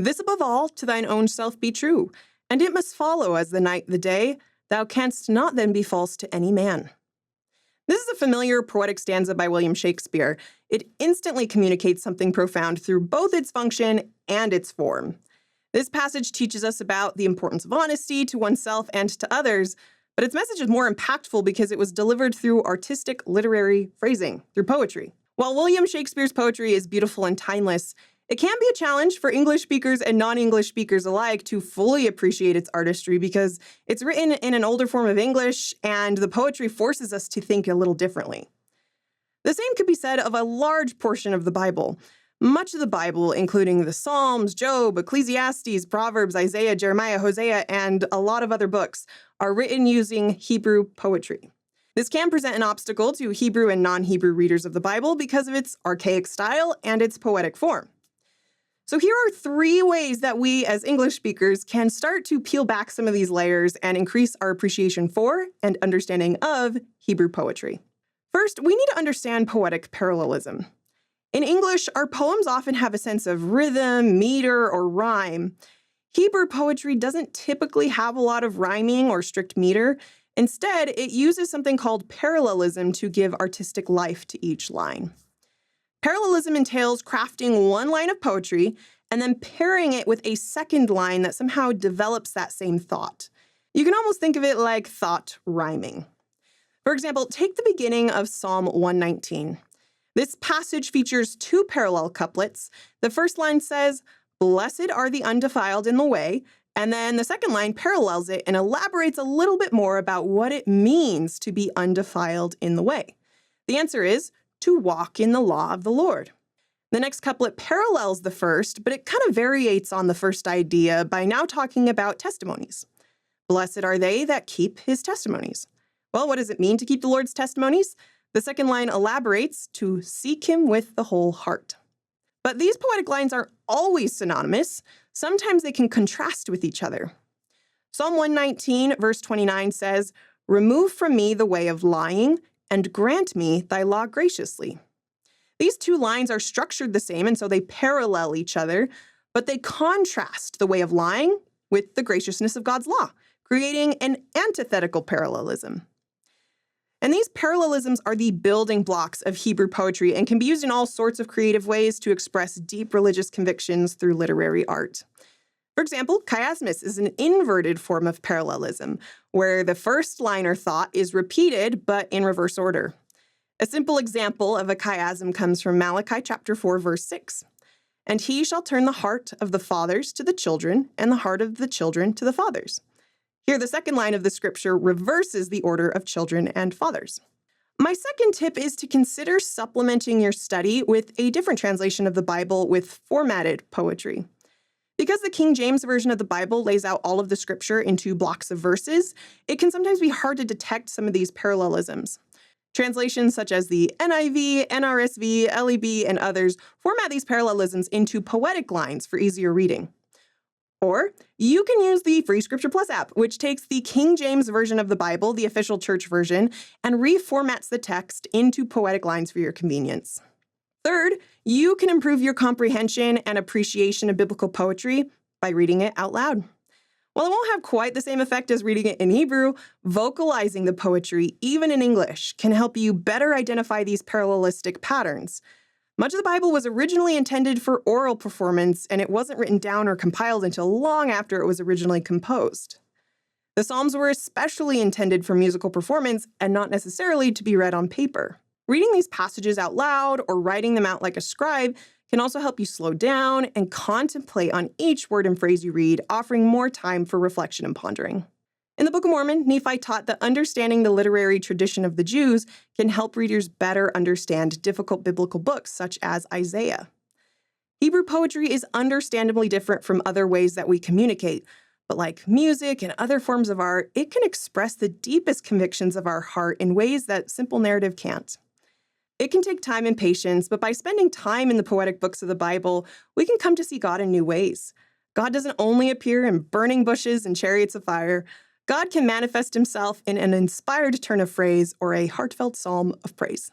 This above all to thine own self be true, and it must follow as the night the day. Thou canst not then be false to any man. This is a familiar poetic stanza by William Shakespeare. It instantly communicates something profound through both its function and its form. This passage teaches us about the importance of honesty to oneself and to others, but its message is more impactful because it was delivered through artistic literary phrasing, through poetry. While William Shakespeare's poetry is beautiful and timeless, it can be a challenge for English speakers and non-English speakers alike to fully appreciate its artistry because it's written in an older form of English and the poetry forces us to think a little differently. The same could be said of a large portion of the Bible. Much of the Bible, including the Psalms, Job, Ecclesiastes, Proverbs, Isaiah, Jeremiah, Hosea, and a lot of other books, are written using Hebrew poetry. This can present an obstacle to Hebrew and non-Hebrew readers of the Bible because of its archaic style and its poetic form. So here are 3 ways that we as English speakers can start to peel back some of these layers and increase our appreciation for and understanding of Hebrew poetry. First, we need to understand poetic parallelism. In English, our poems often have a sense of rhythm, meter, or rhyme. Hebrew poetry doesn't typically have a lot of rhyming or strict meter. Instead, it uses something called parallelism to give artistic life to each line. Parallelism entails crafting one line of poetry and then pairing it with a second line that somehow develops that same thought. You can almost think of it like thought rhyming. For example, take the beginning of Psalm 119. This passage features 2 parallel couplets. The first line says, "Blessed are the undefiled in the way," and then the second line parallels it and elaborates a little bit more about what it means to be undefiled in the way. The answer is, to walk in the law of the Lord. The next couplet parallels the first, but it kind of variates on the first idea by now talking about testimonies. Blessed are they that keep his testimonies. Well, what does it mean to keep the Lord's testimonies? The second line elaborates, to seek him with the whole heart. But these poetic lines aren't always synonymous. Sometimes they can contrast with each other. Psalm 119, verse 29 says, "Remove from me the way of lying, and grant me thy law graciously." These 2 lines are structured the same, and so they parallel each other, but they contrast the way of lying with the graciousness of God's law, creating an antithetical parallelism. And these parallelisms are the building blocks of Hebrew poetry and can be used in all sorts of creative ways to express deep religious convictions through literary art. For example, chiasmus is an inverted form of parallelism, where the first line or thought is repeated, but in reverse order. A simple example of a chiasm comes from Malachi chapter 4, verse 6. "And he shall turn the heart of the fathers to the children, and the heart of the children to the fathers." Here, the second line of the scripture reverses the order of children and fathers. My second tip is to consider supplementing your study with a different translation of the Bible with formatted poetry. Because the King James Version of the Bible lays out all of the scripture into blocks of verses, it can sometimes be hard to detect some of these parallelisms. Translations such as the NIV, NRSV, LEB, and others format these parallelisms into poetic lines for easier reading. Or you can use the free Scripture Plus app, which takes the King James Version of the Bible, the official church version, and reformats the text into poetic lines for your convenience. Third, you can improve your comprehension and appreciation of biblical poetry by reading it out loud. While it won't have quite the same effect as reading it in Hebrew, vocalizing the poetry, even in English, can help you better identify these parallelistic patterns. Much of the Bible was originally intended for oral performance, and it wasn't written down or compiled until long after it was originally composed. The Psalms were especially intended for musical performance and not necessarily to be read on paper. Reading these passages out loud or writing them out like a scribe can also help you slow down and contemplate on each word and phrase you read, offering more time for reflection and pondering. In the Book of Mormon, Nephi taught that understanding the literary tradition of the Jews can help readers better understand difficult biblical books such as Isaiah. Hebrew poetry is understandably different from other ways that we communicate, but like music and other forms of art, it can express the deepest convictions of our heart in ways that simple narrative can't. It can take time and patience, but by spending time in the poetic books of the Bible, we can come to see God in new ways. God doesn't only appear in burning bushes and chariots of fire. God can manifest himself in an inspired turn of phrase or a heartfelt psalm of praise.